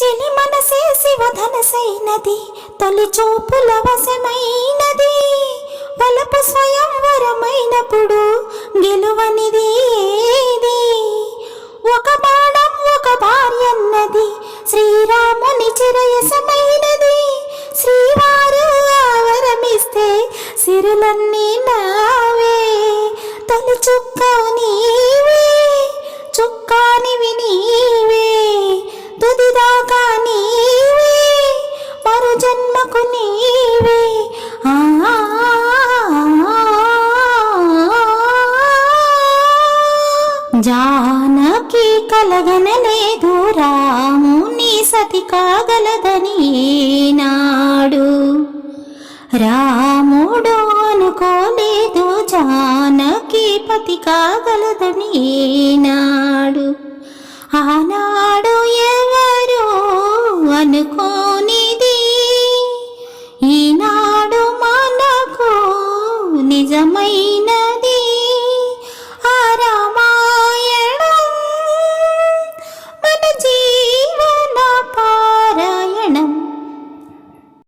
చెలి మనసే శివధనసైనది, తొలి చూపుల వశమైనది, వలపు స్వయంవరమైనప్పుడు గెలువనిది ఏది? ఒక బాణం ఒక భార్యన్నది, శ్రీరాముని చిరయసమైనది, శ్రీవారు ఆవరమిస్తే సిరులన్నీ నావే. తొలి చుక్క నీవే, చుక్కానివి నీవే, తుదిదాకా నీవే, మరు జన్మకు నీవే. జానకి కలగనలేదు రాముని సతి కాగలదని నాడు, రాముడు అనుకోలేదు జానకి పతి కాగలదని నాడు. ఆనాడు